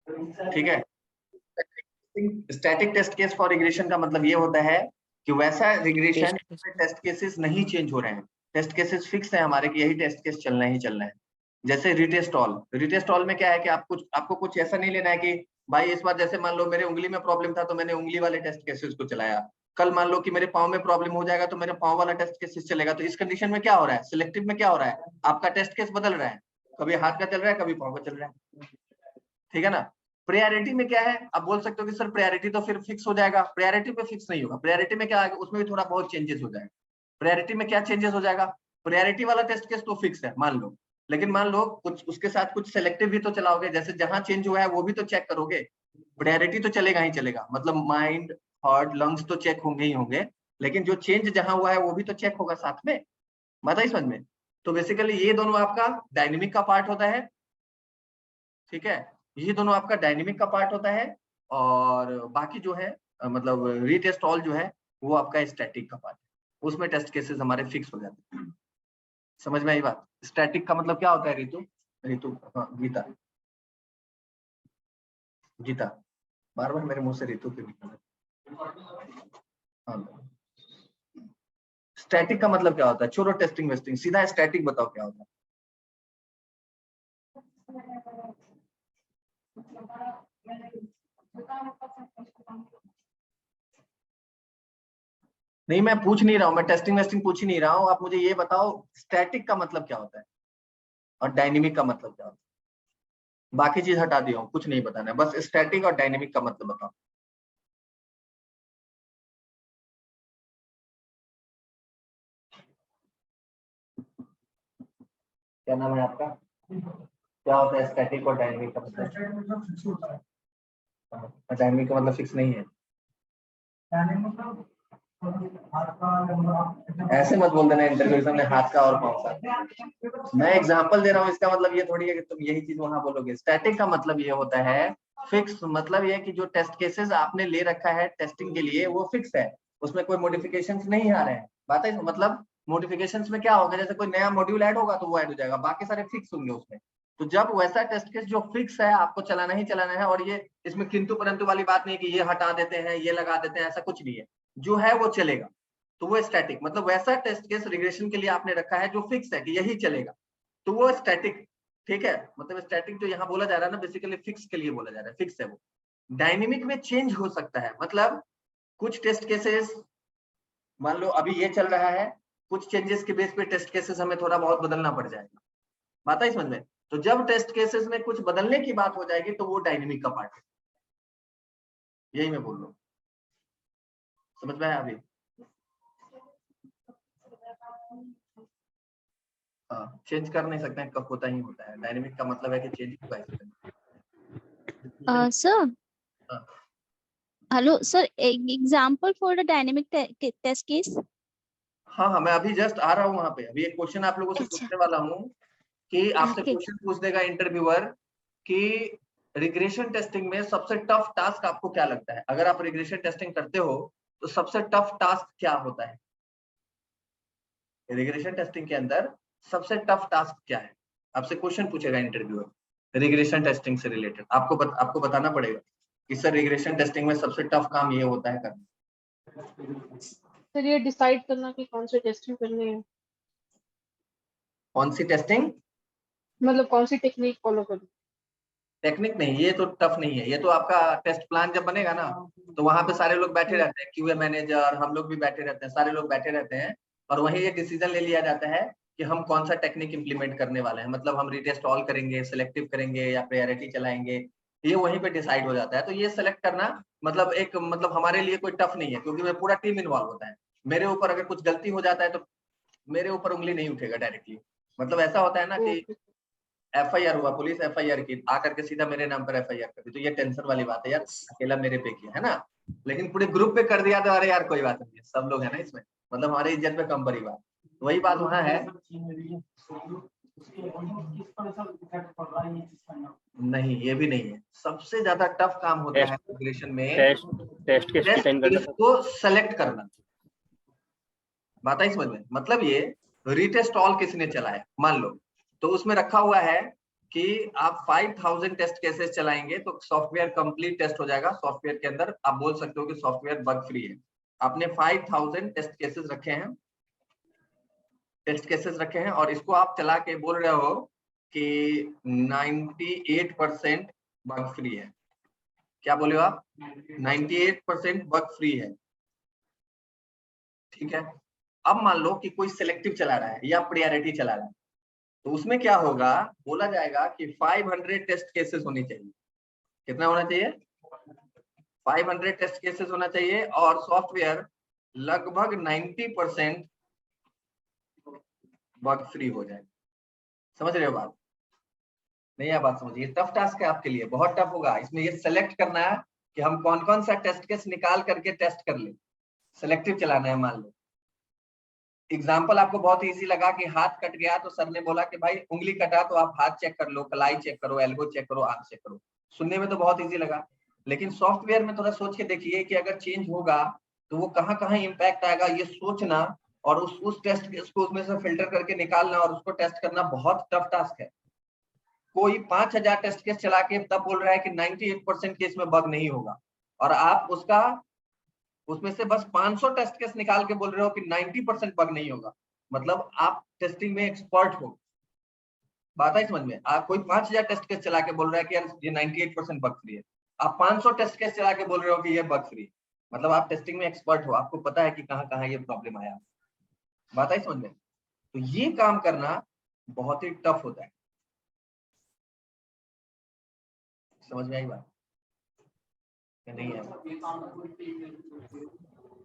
ठीक है। Static test case for regression का मतलब ये होता है कि वैसा रिग्रेशन टेस्ट केसेस नहीं चेंज हो रहे हैं, टेस्ट केसेस फिक्स है हमारे कि यही टेस्ट केस चलना ही चलना है। जैसे रिटेस्टॉल, रिटेस्टॉल में क्या है कि आपको कुछ ऐसा नहीं लेना है कि भाई इस बार जैसे मान लो मेरे उंगली में प्रॉब्लम था तो मैंने उंगली वाले टेस्ट केसेस को चलाया, कल मान लो कि मेरे पाँव में प्रॉब्लम हो जाएगा तो मेरे पाँव वाला टेस्ट केसेस चलेगा। तो इस कंडीशन में क्या हो रहा है, सिलेक्टिव में क्या हो रहा है, आपका टेस्ट केस बदल रहा है, कभी हाथ का चल रहा है कभी पाँव का चल रहा है। ठीक है ना। प्रायोरिटी में क्या है, आप बोल सकते हो कि सर प्रायोरिटी तो फिर फिक्स हो जाएगा, प्रायोरिटी पे फिक्स नहीं होगा। प्रायोरिटी में क्या आएगा, उसमें भी थोड़ा बहुत चेंजेस हो जाएगा। प्रायोरिटी में क्या चेंजेस हो जाएगा, प्रायोरिटी वाला टेस्ट केस तो फिक्स है मान लो, लेकिन मान लो कुछ उसके साथ कुछ सेलेक्टिव भी तो चलाओगे, जैसे जहां चेंज हुआ है वो भी तो चेक करोगे। प्रायोरिटी तो चलेगा ही चलेगा, मतलब माइंड हार्ट लंग्स तो चेक होंगे ही होंगे, लेकिन जो चेंज जहां हुआ है वो भी तो चेक होगा साथ में। बात आई समझ में। तो बेसिकली ये दोनों आपका डायनेमिक का पार्ट होता है। ठीक है, ये दोनों आपका डायनेमिक का पार्ट होता है, और बाकी जो है मतलब रीटेस्ट ऑल जो है वो आपका स्टैटिक का पार्ट है, उसमें टेस्ट केसेस हमारे फिक्स हो जाते हैं। समझ में आई बात। स्टैटिक का मतलब क्या होता है रितु, रितु हाँ गीता, गीता बार बार मेरे मुंह से रितु क्यों निकल हाँ। स्टैटिक का मतलब क्या होता है, छोड़ो टेस्टिंग वेस्टिंग, सीधा स्टैटिक बताओ क्या होता है। नहीं मैं पूछ नहीं रहा हूँ, मैं टेस्टिंग वेस्टिंग पूछ ही नहीं रहा हूँ, आप मुझे ये बताओ स्टैटिक का मतलब क्या होता है और डायनेमिक का मतलब क्या होता है। बाकी चीज हटा दिया हूँ, कुछ नहीं बताना है, बस स्टैटिक और डायनेमिक का मतलब बताओ। क्या नाम है आपका, क्या होता है स्टैटिक और डायनेमिक का मतलब। डायनेमिक का मतलब फिक्स नहीं है। ऐसे मत बोल देना इंटरव्यू में हाथ का और पाँव का, मैं एग्जांपल दे रहा हूँ, इसका मतलब ये थोड़ी है कि तुम यही चीज वहां बोलोगे। स्टैटिक का मतलब ये होता है फिक्स, मतलब ये कि जो टेस्ट केसेस आपने ले रखा है टेस्टिंग के लिए वो फिक्स है, उसमें कोई मॉडिफिकेशंस नहीं आ रहे हैं। बात है मतलब मॉडिफिकेशंस में क्या होगा, जैसे कोई नया मॉड्यूल ऐड होगा तो वो ऐड हो जाएगा, बाकी सारे फिक्स होंगे उसमें। तो जब वैसा टेस्ट केस जो फिक्स है आपको चलाना ही चलाना है, और ये इसमें किंतु परंतु वाली बात नहीं कि ये हटा देते हैं ये लगा देते हैं, ऐसा कुछ नहीं है, जो है वो चलेगा। तो वो स्टैटिक मतलब वैसा टेस्ट केस रिग्रेशन के लिए आपने रखा है जो फिक्स है कि यही चलेगा, तो वो स्टैटिक। ठीक है, मतलब स्टैटिक जो यहाँ बोला जा रहा है ना बेसिकली फिक्स के लिए बोला जा रहा है, फिक्स है वो। डायनेमिक में चेंज हो सकता है, मतलब कुछ टेस्ट केसेस मान लो अभी ये चल रहा है, कुछ चेंजेस के बेस पे टेस्ट केसेस हमें थोड़ा बहुत बदलना पड़ जाएगा। बात है समझ में। तो जब टेस्ट केसेस में कुछ बदलने की बात हो जाएगी तो वो डायनेमिक का पार्ट है, यही मैं बोल रहा हूँ। समझ में आया अभी। हाँ चेंज कर नहीं सकते हैं, कब होता ही होता है, डायनेमिक का मतलब है कि चेंज होगा इसमें। सर हाँ hello sir, example for the dynamic test case. हाँ हाँ, मैं अभी जस्ट आ रहा हूँ वहां पे, अभी एक क्वेश्चन आप लोगों से अच्छा पूछने वाला हूँ कि आपसे ओके। क्वेश्चन पूछ देगा इंटरव्यूअर कि रिग्रेशन टेस्टिंग में सबसे टफ टास्क आपको क्या लगता है, अगर आप रिग्रेशन टेस्टिंग करते हो तो सबसे टफ टास्क क्या होता है। रिग्रेशन टेस्टिंग के अंदर सबसे टफ टास्क क्या है, आपसे क्वेश्चन पूछेगा इंटरव्यूअर रिग्रेशन टेस्टिंग से रिलेटेड, आपको बताना पड़ेगा कि सर रिग्रेशन टेस्टिंग में सबसे टफ काम ये होता है करना। सर ये डिसाइड करना कि कौन सी टेस्टिंग करनी है, कौन सी टेस्टिंग, मतलब कौन सी टेक्निक फॉलो करनी। टेक्निक नहीं, ये तो टफ नहीं है, ये तो आपका टेस्ट प्लान जब बनेगा ना तो वहां पे सारे लोग बैठे रहते हैं, क्यूए मैनेजर हम लोग भी बैठे रहते हैं, सारे लोग बैठे रहते हैं, और वहीं ये डिसीजन ले लिया जाता है कि हम कौन सा टेक्निक इंप्लीमेंट करने वाले हैं, मतलब हम रीटेस्ट ऑल करेंगे, सिलेक्टिव करेंगे या प्रायोरिटी चलाएंगे, ये वहीं पे डिसाइड हो जाता है। तो ये सेलेक्ट करना मतलब एक मतलब हमारे लिए कोई टफ नहीं है, क्योंकि मैं पूरा टीम इन्वॉल्व होता है, मेरे ऊपर अगर कुछ गलती हो जाता है तो मेरे ऊपर उंगली नहीं उठेगा डायरेक्टली। मतलब ऐसा होता है ना कि ओके एफआईआर हुआ, पुलिस एफआईआर की, आकर के सीधा मेरे नाम पर एफआईआर कर दी, तो ये टेंशन वाली बात है यार, अकेला मेरे पे किया है ना, लेकिन पूरे ग्रुप पे कर दिया तो अरे यार कोई बात नहीं है, सब लोग है ना इसमें, मतलब हमारी इज्जत पे कम बड़ी बात, वही बात वहां है। नहीं ये भी नहीं है, सबसे ज्यादा टफ काम होता है रिग्रेशन में टेस्ट केस डिजाइन करना को सेलेक्ट करना। बात आई समझ में, मतलब ये रीटेस्ट ऑल किसने चलाया मान लो, तो उसमें रखा हुआ है कि आप 5000 टेस्ट केसेस चलाएंगे तो सॉफ्टवेयर कंप्लीट टेस्ट हो जाएगा। सॉफ्टवेयर के अंदर आप बोल सकते हो कि सॉफ्टवेयर बग फ्री है। आपने 5000 टेस्ट केसेस रखे हैं और इसको आप चला के बोल रहे हो कि 98% बग फ्री है। क्या बोले हो आप? 98% बग फ्री है। ठीक है, अब मान लो कि कोई सिलेक्टिव चला रहा है या प्रायोरिटी चला रहा है, तो उसमें क्या होगा, बोला जाएगा कि 500 टेस्ट केसेस होने चाहिए। कितना होना चाहिए? 500 टेस्ट केसेस होना चाहिए और सॉफ्टवेयर लगभग 90% बग फ्री हो जाए। समझ रहे हो बात? नहीं है बात समझिए, टफ टास्क है आपके लिए, बहुत टफ होगा। इसमें ये सेलेक्ट करना है कि हम कौन कौन सा टेस्ट केस निकाल करके टेस्ट कर ले। सिलेक्टिव चलाना है। मान लो एग्जाम्पल आपको बहुत इजी लगा कि हाथ कट गया तो सर ने बोला कि भाई उंगली कटा तो आप हाथ चेक कर लो, कलाई चेक करो, एल्बो चेक करो, आंख चेक करो। सुनने में तो बहुत इजी लगा, लेकिन सॉफ्टवेयर में थोड़ा सोच के देखिए कि अगर चेंज होगा तो वो कहाँ कहाँ इम्पैक्ट आएगा, ये सोचना और उस टेस्ट केस को उसमें से फिल्टर करके निकालना और उसको टेस्ट करना बहुत टफ टास्क है। कोई 5000 टेस्ट केस चला के तब बोल रहा है कि 98% केस में बग नहीं होगा, और आप उसमें से बस 500 टेस्ट केस निकाल के बोल रहे हो कि 90% बग नहीं होगा। मतलब आप टेस्टिंग में एक्सपर्ट हो। बात है समझ में? आप कोई 5000 टेस्ट केस चला के बोल रहा है कि यार ये 98% बग फ्री है, आप 500 टेस्ट केस चला के बोल रहे हो कि ये बग फ्री। मतलब आप टेस्टिंग में एक्सपर्ट हो, आपको पता है कि कहाँ कहाँ ये प्रॉब्लम आया। बात है समझ में? तो ये काम करना बहुत ही टफ होता है। समझ में आई बात? नहीं है?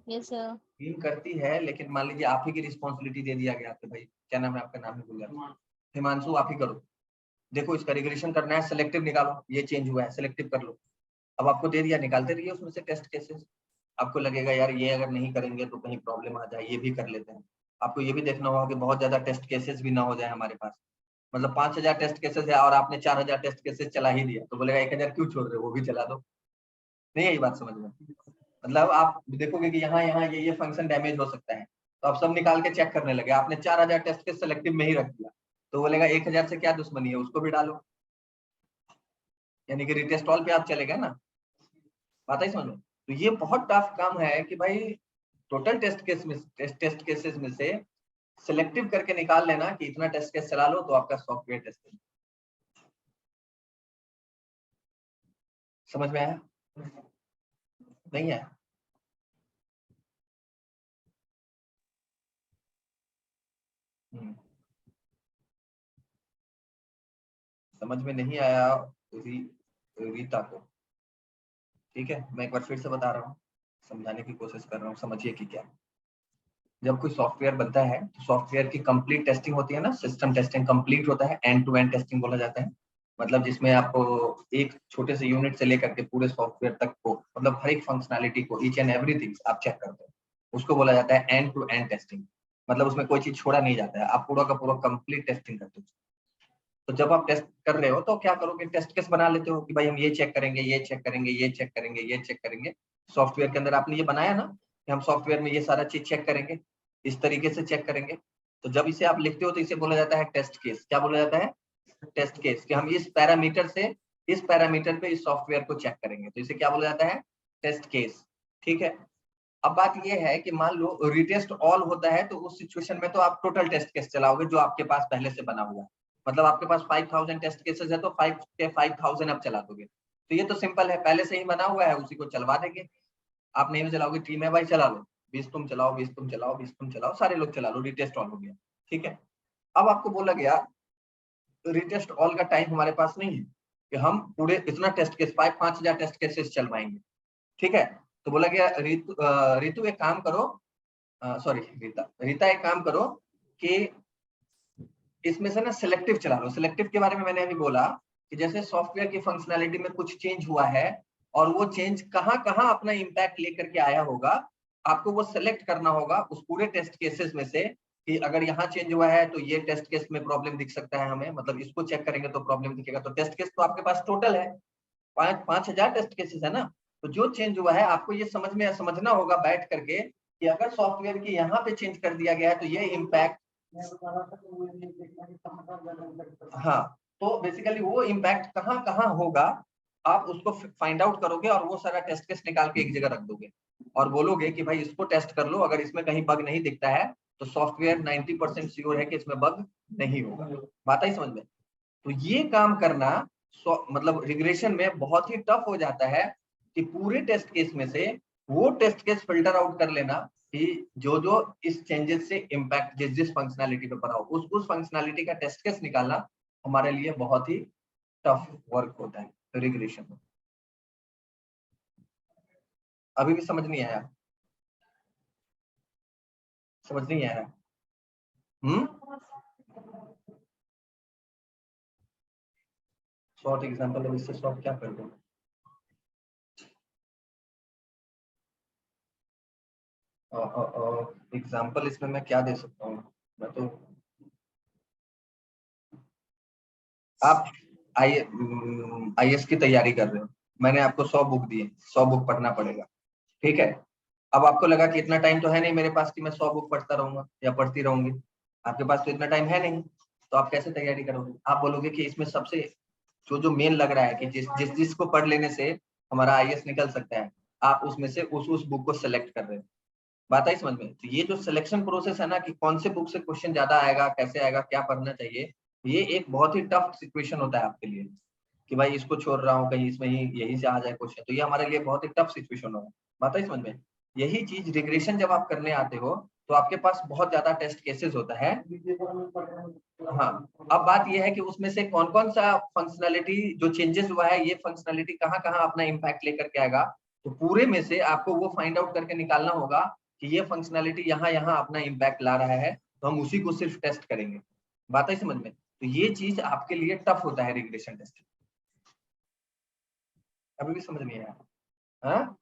Yes sir. टीम करती है, लेकिन मान लीजिए आप ही की रिस्पॉन्सिबिलिटी दे दिया गया कि भाई क्या नाम है आपका? नाम ही भूल गया। हिमांशु, आप ही करो। देखो इसका रिग्रेशन करना है, सिलेक्टिव निकालो, ये चेंज हुआ है, सिलेक्टिव कर लो। अब आपको दे दिया, निकालते रहिए उसमें से टेस्ट केसेस। आपको लगेगा यार ये अगर नहीं करेंगे तो कहीं प्रॉब्लम आ जाए, ये भी कर लेते हैं। आपको ये भी देखना होगा कि बहुत ज्यादा टेस्ट केसेस भी ना हो जाए हमारे पास। मतलब 5000 टेस्ट केसेस है और आपने 4000 टेस्ट केसेस चला ही दिया, तो बोलेगा 1000 क्यों छोड़ रहे हो, वो भी चला दो। नहीं है ये बात समझ में? मतलब आप देखोगे कि यहाँ यहाँ ये फंक्शन डैमेज हो सकता है, तो आप सब निकाल के चेक करने लगे। आपने 4000 टेस्ट केस सिलेक्टिव में ही रख दिया, तो बोलेगा 1000 से क्या दुश्मनी है, उसको भी डालो। यानी कि रिटेस्ट ऑल पे आप चले गए ना। बात है समझ में? तो ये बहुत टफ काम है कि भाई टोटल टेस्ट केसेस में से सिलेक्टिव करके निकाल लेना कि इतना टेस्ट केस चला लो तो आपका सॉफ्टवेयर टेस्टिंग। समझ में आया? नहीं है? समझ में नहीं आया रीता को? ठीक है, मैं एक बार फिर से बता रहा हूँ, समझाने की कोशिश कर रहा हूँ, समझिए कि क्या। जब कोई सॉफ्टवेयर बनता है तो सॉफ्टवेयर की कंप्लीट टेस्टिंग होती है ना, सिस्टम टेस्टिंग कंप्लीट होता है, एंड टू एंड टेस्टिंग बोला जाता है। मतलब जिसमें आपको एक छोटे से यूनिट से लेकर के पूरे सॉफ्टवेयर तक को, मतलब हर एक फंक्शनैलिटी को, ईच एंड एवरीथिंग आप चेक करते हैं, उसको बोला जाता है एंड टू एंड टेस्टिंग। मतलब उसमें कोई चीज छोड़ा नहीं जाता है, आप पूरा का पूरा कंप्लीट टेस्टिंग करते हो। तो जब आप टेस्ट कर रहे हो तो क्या करोगे, टेस्ट केस बना लेते हो कि भाई हम ये चेक करेंगे, ये चेक करेंगे, ये चेक करेंगे, ये चेक करेंगे। सॉफ्टवेयर के अंदर आपने ये बनाया ना कि हम सॉफ्टवेयर में ये सारा चीज चेक करेंगे, इस तरीके से चेक करेंगे। तो जब इसे आप लिखते हो तो इसे बोला जाता है टेस्ट केस। क्या बोला जाता है? Test case. कि हम इस पैरामीटर से इस पैरामीटर पे इस सॉफ्टवेयर को चेक करेंगे, तो इसे क्या बोला जाता है? Test case. ठीक है, अब बात ये है कि मान लो रिटेस्ट ऑल होता है, तो उस सिचुएशन में तो आप टोटल टेस्ट केस चलाओगे जो आपके पास पहले से बना हुआ है। मतलब आपके पास 5000 टेस्ट केसेस है तो 5 के 5000 आप चला दोगे। तो ये तो सिंपल है, पहले से ही बना हुआ है, उसी को चलवा देंगे। आप नहीं भी चलाओगे, टीम है भाई चला लो, 20 तुम चलाओ, 20 तुम चलाओ, 20 तुम चलाओ, सारे लोग चला लो, रिटेस्ट ऑल हो गया। ठीक है, अब आपको बोला गया रिटेस्ट ऑल का टाइम हमारे पास नहीं है कि हम पूरे इतना टेस्ट केस 5000 टेस्ट केसेस चलवाएंगे। ठीक है, तो बोला गया रीतु एक काम करो, सॉरी रीता एक काम करो कि इसमें से ना सिलेक्टिव चला लो। सिलेक्टिव के बारे में मैंने अभी बोला कि जैसे सॉफ्टवेयर की फंक्शनैलिटी में कुछ चेंज हुआ है और वो चेंज कहाँ कहाँ अपना इम्पैक्ट लेकर के आया होगा, आपको वो सिलेक्ट करना होगा उस पूरे टेस्ट केसेस में से कि अगर यहाँ चेंज हुआ है तो ये टेस्ट केस में प्रॉब्लम दिख सकता है हमें, मतलब इसको चेक करेंगे तो प्रॉब्लम दिखेगा। तो टेस्ट केस तो आपके पास टोटल है 5000 टेस्ट केसेस है ना, तो जो चेंज हुआ है आपको ये समझना होगा बैठ करके कि अगर सॉफ्टवेयर की यहाँ पे चेंज कर दिया गया है तो ये इम्पैक्ट, हाँ, तो बेसिकली वो इम्पैक्ट कहाँ कहाँ होगा आप उसको फाइंड आउट करोगे और वो सारा टेस्ट केस निकाल के एक जगह रख दोगे और बोलोगे कि भाई इसको टेस्ट कर लो, अगर इसमें कहीं बग नहीं दिखता है तो सॉफ्टवेयर 90% श्योर है कि इसमें बग नहीं होगा। बात आई समझ में? तो ये काम करना मतलब रिग्रेशन में बहुत ही टफ हो जाता है कि पूरे टेस्ट केस में से वो टेस्ट केस फिल्टर आउट कर लेना कि जो जो इस चेंजेस से इम्पैक्ट जिस जिस फंक्शनैलिटी पे पड़ा हो उस फंक्शनैलिटी का टेस्ट केस निकालना हमारे लिए बहुत ही टफ वर्क होता है रिग्रेशन में। अभी भी समझ नहीं आया? समझ नहीं आया? शॉर्ट एग्जांपल अब इससे सॉल्व क्या कर दो? एग्जांपल इसमें मैं क्या दे सकता हूँ? मैं तो आप आईएएस की तैयारी कर रहे हो, मैंने आपको 100 बुक दी है, 100 बुक पढ़ना पड़ेगा, ठीक है? अब आपको लगा कि इतना टाइम तो है नहीं मेरे पास कि मैं 100 बुक पढ़ता रहूंगा या पढ़ती रहूंगी, आपके पास तो इतना टाइम है नहीं, तो आप कैसे तैयारी करोगे? आप बोलोगे कि इसमें सबसे जो मेन लग रहा है कि जिसको पढ़ लेने से हमारा आईएएस निकल सकता है, आप उसमें से उस बुक को सेलेक्ट कर रहे हो। बात आई समझ में? तो ये जो सिलेक्शन प्रोसेस है ना कि कौन से बुक से क्वेश्चन ज्यादा आएगा, कैसे आएगा, क्या पढ़ना चाहिए, ये एक बहुत ही टफ सिचुएशन होता है आपके लिए कि भाई इसको छोड़ रहा हूँ कहीं इसमें ही यही से आ जाए क्वेश्चन, तो ये हमारे लिए बहुत ही टफ सिचुएशन होगा। बात आई समझ में? यही चीज रिग्रेशन जब आप करने आते हो तो आपके पास बहुत ज्यादा टेस्ट केसेस होता है। हाँ, अब बात यह है कि उसमें से कौन कौन सा फंक्शनैलिटी जो चेंजेस हुआ है ये फंक्शनैलिटी कहाँ कहाँ अपना इम्पैक्ट लेकर के आएगा, तो पूरे में से आपको वो फाइंड आउट करके निकालना होगा कि ये फंक्शनैलिटी यहाँ यहाँ अपना इम्पैक्ट ला रहा है, तो हम उसी को सिर्फ टेस्ट करेंगे। बात है समझ में? तो ये चीज आपके लिए टफ होता है रिग्रेशन टेस्ट। अभी भी समझ नहीं आया? हाँ,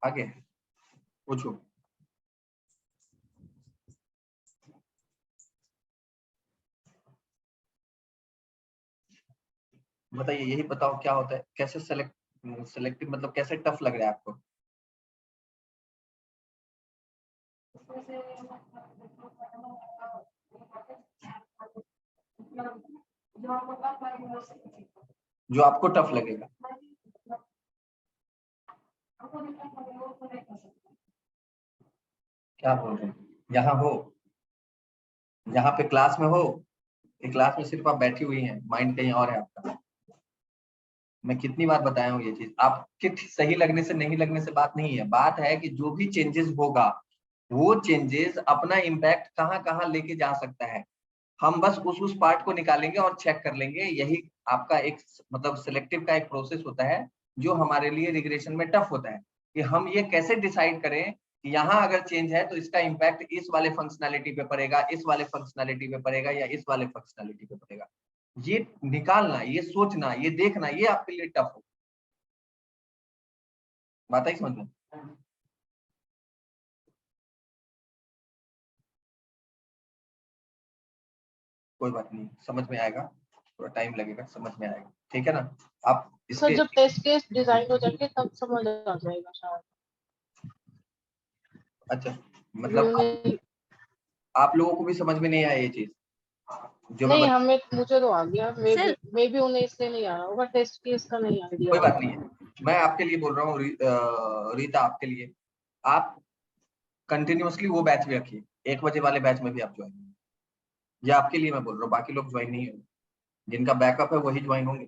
आगे पूछो। बताइए, यही बताओ क्या होता है, कैसे सेलेक्टिव मतलब कैसे टफ लग रहा है आपको? जो आपको टफ लगेगा। क्या बोल रहे हैं? यहाँ हो, यहाँ पे क्लास में हो, क्लास में सिर्फ आप बैठी हुई हैं, माइंड कहीं और है आपका। मैं कितनी बार बताया हूँ ये चीज, आपके सही लगने से नहीं लगने से बात नहीं है, बात है कि जो भी चेंजेस होगा वो चेंजेस अपना इम्पैक्ट कहाँ कहाँ लेके जा सकता है, हम बस उस पार्ट को निकालेंगे और चेक कर लेंगे। यही आपका एक मतलब सिलेक्टिव का एक प्रोसेस होता है जो हमारे लिए रिग्रेशन में टफ होता है कि हम ये कैसे डिसाइड करें कि यहाँ अगर चेंज है तो इसका इम्पैक्ट इस वाले फंक्शनैलिटी पे पड़ेगा, इस वाले फंक्शनैलिटी पे पड़ेगा या इस वाले फंक्शनैलिटी पे पड़ेगा। ये निकालना, ये सोचना, ये देखना, ये आपके लिए टफ हो। बात आई समझ में? कोई बात नहीं, समझ में आएगा, थोड़ा टाइम लगेगा, समझ में आएगा, ठीक है ना? आप सर इसके जब टेस्ट केस डिजाइन हो जाएंगे तब समझ आ जाएगा शायद। अच्छा, मतलब आप लोगों को भी समझ में नहीं आया ये चीज जो मैं नहीं, हमें मुझे तो आ गया, सर मे बी उन्हें इसलिए नहीं आ रहा होगा, टेस्ट केस का नहीं आइडिया। कोई बात नहीं है, मैं आपके लिए बोल रहा हूँ रीता, आपके लिए आप कंटिन्यूअसली वो बैच भी रखिए, 1 बजे वाले बैच में भी आप ज्वाइन, ये आपके लिए मैं बोल रहा हूँ, बाकी लोग ज्वाइन नहीं होंगे, जिनका बैकअप है वही ज्वाइन होंगे,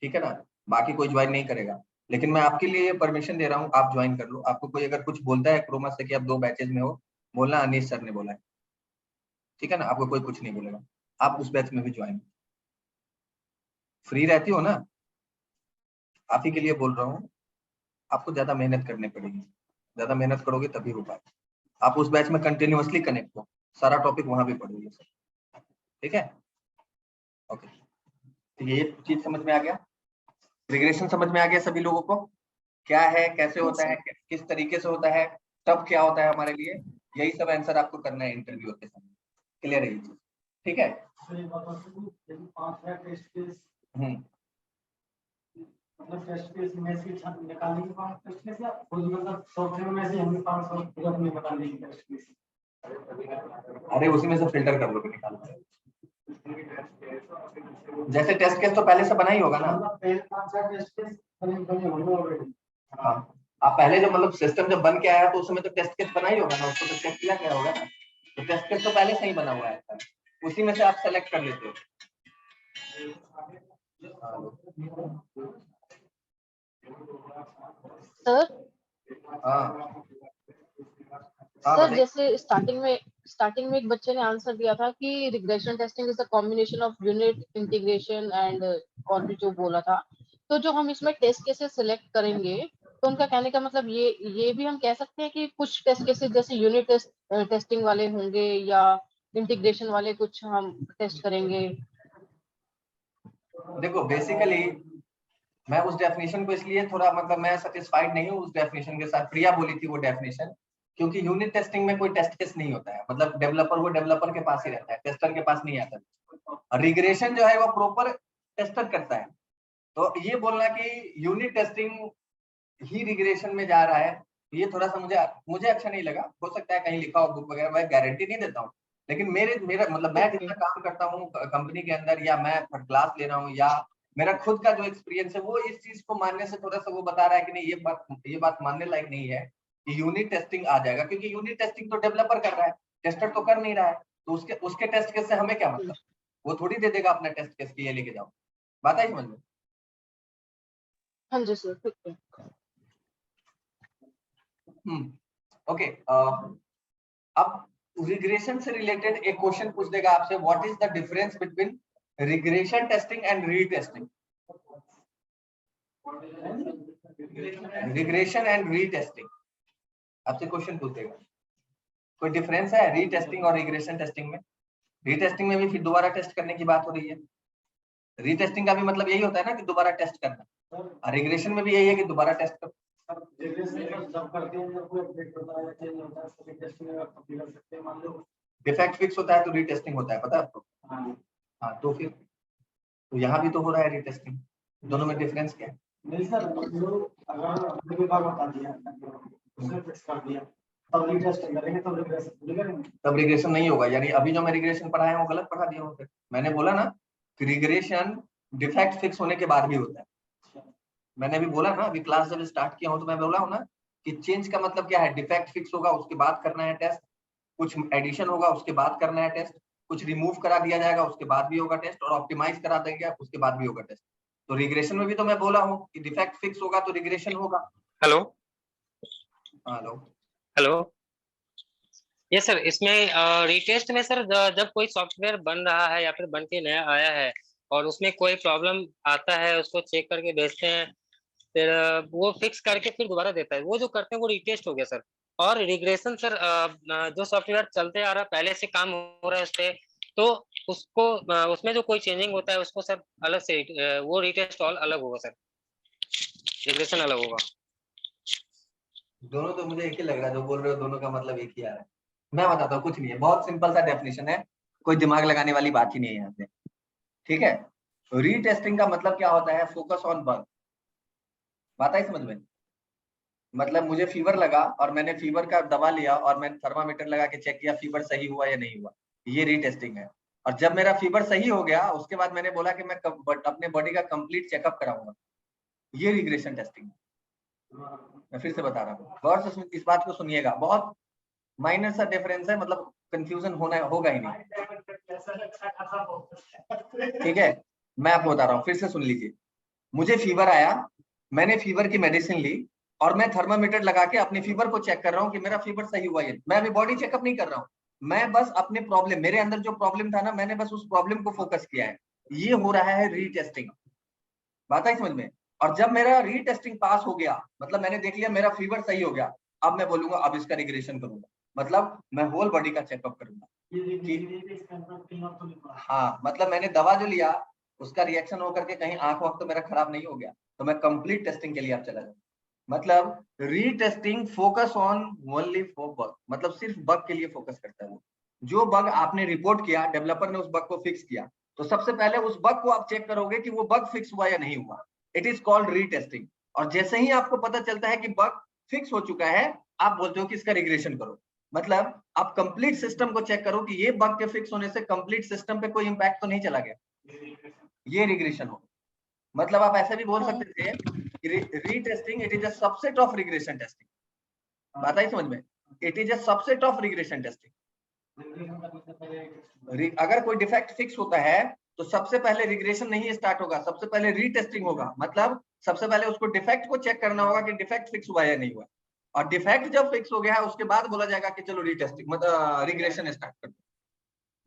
ठीक है ना? बाकी कोई ज्वाइन नहीं करेगा, लेकिन मैं आपके लिए परमिशन दे रहा हूँ, आप ज्वाइन कर लो। आपको कोई अगर कुछ बोलता है क्रोमा से कि आप 2 बैचेज में हो, बोलना अनीश सर ने बोला है, ठीक है ना? आपको कोई कुछ नहीं बोलेगा, आप उस बैच में भी ज्वाइन, फ्री रहती हो ना? आप ही के लिए बोल रहा हूँ, आपको ज्यादा मेहनत करनी पड़ेगी, ज्यादा मेहनत करोगे तभी हो पाए। आप उस बैच में कंटिन्यूअसली कनेक्ट हो, सारा टॉपिक वहां भी पढ़ोगे सर, ठीक है? ओके, तो ये चीज समझ में आ गया, रिग्रेशन समझ में आ गया सभी लोगों को, क्या है, कैसे होता है, किस तरीके से होता है, तब क्या होता है हमारे लिए, यही सब आंसर आपको करना है इंटरव्यू के समय। क्लियर है ये चीज? ठीक है। मतलब टेस्ट केस में से निकालने के बाद टेस्ट केस या खुद मतलब सॉफ्टवेयर में से हमने 500 पूरा अपने निकाल ली टेस्ट केस। अरे उसी में से फिल्टर कर लो कि निकाल लो। जैसे टेस्ट केस तो पहले से बना ही होगा ना। पहले 5-6 टेस्ट केस बने होंगे ऑलरेडी। हाँ, आप पहले जो मतलब सिस्टम जब बन के आया तो उसमें तो टेस्ट केस बना ही होगा ना, उसको तो चेक किया गया होगा ना। तो टेस्ट केस तो पहले से ही बना हुआ है, उसी में से आप सेलेक्ट कर लेते हो। सर हाँ सर जैसे स्टार्टिंग में एक बच्चे ने आंसर दिया था कि regression testing is the combination of unit integration and और भी जो बोला था, तो जो हम इसमें टेस्ट केसेस सिलेक्ट करेंगे तो उनका कहने का मतलब ये भी हम कह सकते हैं कि कुछ टेस्ट केसेस जैसे यूनिट टेस्टिंग वाले होंगे या इंटीग्रेशन वाले कुछ हम टेस्ट करेंगे। देखो बेसिकली मैं उस डेफिनेशन को इसलिए थोड़ा मतलब मैं सेटिस्फाइड नहीं हूँ उस डेफिनेशन के साथ, प्रिया बोली थी वो डेफिनेशन, क्योंकि यूनिट टेस्टिंग में कोई टेस्ट केस नहीं होता है, मतलब डेवलपर वो डेवलपर के पास ही रहता है, टेस्टर के पास नहीं आता। रिग्रेशन जो है वो प्रॉपर टेस्टर करता है। तो ये बोलना कि यूनिट टेस्टिंग ही रिग्रेशन में जा रहा है, ये थोड़ा सा मुझे अच्छा नहीं लगा। हो सकता है कहीं लिखा हो बुक वगैरह, मैं गारंटी नहीं देता हूँ, लेकिन मेरा मतलब मैं जितना काम करता हूँ कंपनी के अंदर, या मैं क्लास ले रहा हूँ, या मेरा खुद का जो एक्सपीरियंस है, वो इस चीज को मानने से थोड़ा सा वो बता रहा है कि नहीं, ये बात मानने लायक नहीं है कि यूनिट टेस्टिंग आ जाएगा, क्योंकि यूनिट टेस्टिंग तो डेवलपर कर रहा है, टेस्टर तो कर नहीं रहा है। तो उसके टेस्ट केस से हमें क्या मतलब, वो थोड़ी दे देगा अपना टेस्ट केस की ये लेके जाओ। बात आई समझ में? हाँ जी सर, ठीक है। ओके, अब रिग्रेशन से रिलेटेड एक क्वेश्चन पूछ देगा आपसे, what is the difference between regression testing and retesting? Regression and retesting आपसे क्वेश्चन पूछ देगा, कोई डिफरेंस है रीटेस्टिंग और रिग्रेशन टेस्टिंग में? रीटेस्टिंग में भी फिर दोबारा टेस्ट करने की बात हो रही है, रीटेस्टिंग का भी मतलब यही होता है ना कि दोबारा टेस्ट करना, और रिग्रेशन में भी यही है कि दोबारा टेस्ट करना। डिफेक्ट फिक्स होता है तो रीटेस्टिंग होता है, पता है आपको? हाँ, तो फिर तो यहाँ भी तो हो रहा है रीटेस्टिंग, दोनों में डिफरेंस क्या है? नहीं सर, अगर बता दिया उसने फिक्स कर दिया तब रीटेस्टिंग करेंगे तब रिग्रेशन नहीं होगा, यानी अभी जो मैं रिग्रेशन पढ़ाया वो गलत पढ़ा दिया हूँ। फिर मैंने बोला ना कि रिग्रेशन डिफेक्ट फिक्स होने के बाद भी होता है। मैंने अभी बोला ना, अभी क्लास जब स्टार्ट किया हूँ तो मैं बोला हूँ ना कि चेंज का मतलब क्या है, डिफेक्ट फिक्स होगा उसके बाद करना है टेस्ट, कुछ एडिशन होगा उसके बाद करना है टेस्ट, कुछ रिमूव करा दिया जाएगा उसके बाद भी होगा टेस्ट, और ऑप्टिमाइज करा देंगे उसके बाद भी होगा टेस्ट। तो रिग्रेशन में भी तो मैं बोला हूँ कि डिफेक्ट फिक्स होगा तो रिग्रेशन होगा। हेलो हेलो हेलो, ये सर इसमें रीटेस्ट में सर जब कोई सॉफ्टवेयर बन रहा है या फिर बन के नया आया है और उसमें कोई प्रॉब्लम आता है, उसको चेक करके भेजते हैं, फिर वो फिक्स करके फिर दोबारा देता है, वो जो करते हैं वो रीटेस्ट हो गया सर। और रिग्रेशन सर जो सॉफ्टवेयर चलते आ रहा है, पहले से काम हो रहा है उस पर, तो उसको उसमें जो कोई चेंजिंग होता है उसको सर अलग से वो रीटेस्ट ऑल अलग होगा सर, रिग्रेशन अलग होगा। दोनों तो मुझे एक ही लग रहा है, जो बोल रहे हो दोनों का मतलब एक ही आ रहा है। मैं बताता हूँ, कुछ नहीं है, बहुत सिंपल सा डेफिनेशन है, कोई दिमाग लगाने वाली बात ही नहीं है यहाँ पे, ठीक है? रीटेस्टिंग का मतलब क्या होता है, फोकस ऑन बग। बात आई समझ में? मतलब मुझे फीवर लगा और मैंने फीवर का दवा लिया और मैंने थर्मामीटर लगा के चेक किया फीवर सही हुआ या नहीं हुआ, ये रीटेस्टिंग है। और जब मेरा फीवर सही हो गया उसके बाद मैंने बोला कि मैं अपने बॉडी का कंप्लीट चेकअप कराऊंगा, ये रिग्रेशन टेस्टिंग है। मैं फिर से बता रहा हूँ, गौर से इस बात को सुनिएगा, बहुत माइनर सा डिफरेंस है, मतलब कंफ्यूजन होगा ही नहीं, ठीक है? मैं आपको बता रहा हूँ, फिर से सुन लीजिए। मुझे फीवर आया, मैंने फीवर की मेडिसिन ली और मैं थर्मामीटर लगा के अपने फीवर को चेक कर रहा हूँ कि मेरा फीवर सही हुआ है। मैं अभी बॉडी चेकअप नहीं कर रहा हूँ, मैं बस अपने प्रॉब्लम, मेरे अंदर जो प्रॉब्लम था ना, मैंने बस उस प्रॉब्लम को फोकस किया है, ये हो रहा है रीटेस्टिंग। बात आई समझ में? और जब मेरा रीटेस्टिंग पास हो गया, मतलब मैंने देख लिया मेरा फीवर सही हो गया, अब मैं बोलूंगा अब इसका रिग्रेशन करूंगा, मतलब मैं होल बॉडी का चेकअप करूंगा। हाँ, मतलब मैंने दवा जो लिया उसका रिएक्शन होकर के कहीं आंख वाख तो मेरा खराब नहीं हो गया, तो मैं कंप्लीट टेस्टिंग के लिए अब चला जाऊँ। मतलब retesting focus on only for bug, मतलब सिर्फ बग के लिए फोकस करता है। वो जो बग आपने रिपोर्ट किया, डेवलपर ने उस बग को फिक्स किया, तो सबसे पहले उस बग को आप चेक करोगे कि वो बग फिक्स हुआ या नहीं हुआ। It is called retesting. और जैसे ही आपको पता चलता है कि बग फिक्स हो चुका है, आप बोलते हो कि इसका रिग्रेशन करो। मतलब आप कंप्लीट सिस्टम को चेक करो कि ये बग के फिक्स होने से कंप्लीट सिस्टम पे कोई इंपैक्ट तो नहीं चला गया, ये रिग्रेशन हो। मतलब आप ऐसे भी बोल सकते थे कि retesting it is a subset of regression testing. बात आई समझ में? It is a subset of regression testing. अगर कोई डिफेक्ट फिक्स होता है तो सबसे पहले रिग्रेशन नहीं स्टार्ट होगा, सबसे पहले रीटेस्टिंग होगा। मतलब सबसे पहले उसको डिफेक्ट को चेक करना होगा कि डिफेक्ट फिक्स हुआ या नहीं हुआ, और डिफेक्ट जब फिक्स हो गया है उसके बाद बोला जाएगा कि चलो रीटेस्टिंग मतलब रिग्रेशन स्टार्ट कर दो।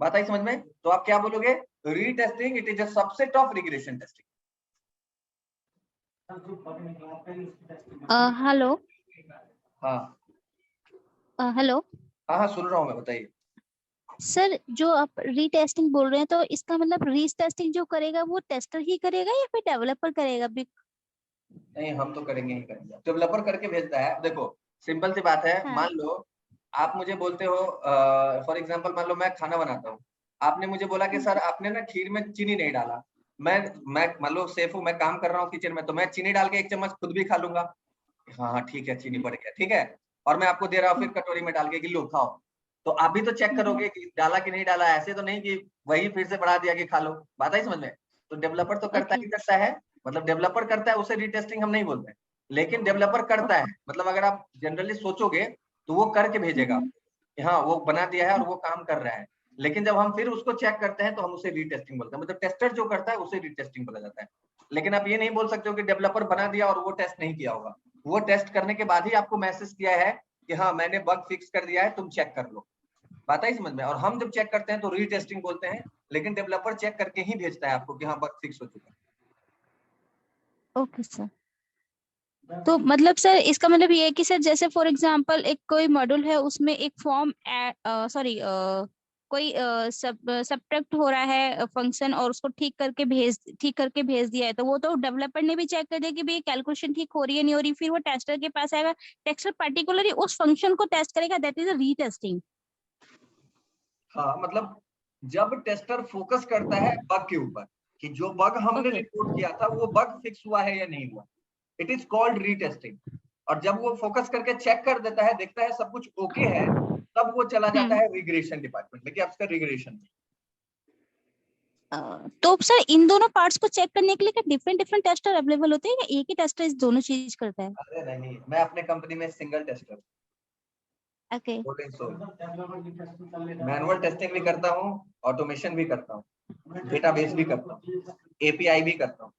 बात आई समझ में? तो आप क्या बोलोगे? Retesting it is a subset of regression testing. Hello हाँ हेलो हाँ हाँ सुन रहा हूँ मैं, बताइए। सर, जो आप रीटेस्टिंग बोल रहे हैं तो इसका मतलब रीटेस्टिंग जो करेगा वो टेस्टर ही करेगा या फिर डेवलपर करेगा भी? नहीं, हम तो करेंगे ही करेंगे, डेवलपर करके भेजता है। देखो सिंपल सी बात है, हाँ। मान लो आप मुझे बोलते हो फॉर एग्जांपल मान लो मैं खाना बनाता हूँ, आपने मुझे बोला कि सर आपने ना खीर में चीनी नहीं डाला। मैं मान लो सेफ हूँ, मैं काम कर रहा हूँ किचन में, तो मैं चीनी डाल के 1 चम्मच खुद भी खा लूंगा। हाँ हाँ ठीक है, चीनी पड़ गया, ठीक है, और मैं आपको दे रहा हूँ फिर कटोरी में डाल के कि लो खाओ। तो आप भी तो चेक करोगे कि डाला कि नहीं डाला, ऐसे तो नहीं कि वही फिर से बढ़ा दिया कि खा लो। बात आई समझ में? तो डेवलपर तो करता ही करता है, मतलब डेवलपर करता है, उसे रीटेस्टिंग हम नहीं बोलते, लेकिन डेवलपर करता है। मतलब अगर आप जनरली सोचोगे तो वो करके भेजेगा कि हाँ वो बना दिया है और वो काम कर रहा है, लेकिन जब हम फिर उसको चेक करते हैं तो हम उसे रीटेस्टिंग बोलते हैं। मतलब टेस्टर जो करता है उसे रीटेस्टिंग बोला जाता है। लेकिन आप ये नहीं बोल सकते हो कि डेवलपर बना दिया और वो टेस्ट नहीं किया होगा। वो टेस्ट करने के बाद ही आपको मैसेज किया है कि हाँ मैंने बग फिक्स कर दिया है, तुम चेक कर लो। बात आई समझ में? और हम जब चेक करते हैं तो रीटेस्टिंग बोलते हैं, लेकिन डेवलपर चेक करके ही भेजता है आपको कि हाँ बग फिक्स हो चुका है। Okay sir. तो मतलब सर इसका मतलब ये है कि सर जैसे फॉर एग्जांपल एक कोई मॉड्यूल है उसमें एक फॉर्म सॉरी कोई सब्ट्रैक्ट हो रहा है फंक्शन और उसको ठीक करके भेज दिया है, तो वो तो डेवलपर ने भी चेक कर दिया कि भाई कैलकुलेशन ठीक हो रही है नहीं हो रही, फिर वो टेस्टर के पास आएगा, टेस्टर पर्टिकुलरली उस फंक्शन को टेस्ट करेगा, दैट इज अ रीटेस्टिंग। हाँ मतलब जब टेस्टर फोकस करता है बग के ऊपर कि जो बग हमने ओके रिपोर्ट किया था वो बग फिक्स हुआ है या नहीं हुआ, इट इज कॉल्ड रीटेस्टिंग। और जब वो फोकस करके चेक कर देता है, देखता है सब कुछ ओके है, तब वो चला जाता है रिग्रेशन डिपार्टमेंट में कि आपका रिग्रेशन। तो सर इन दोनों पार्ट्स को चेक करने के लिए क्या डिफरेंट डिफरेंट टेस्टर अवेलेबल होते हैं या एक ही टेस्टर इस दोनों चीज करता है? अरे नहीं, मैं अपने कंपनी में single tester, okay manual testing भी करता हूँ, ऑटोमेशन भी करता हूँ, डेटाबेस भी करता हूँ, एपीआई भी करता हूँ,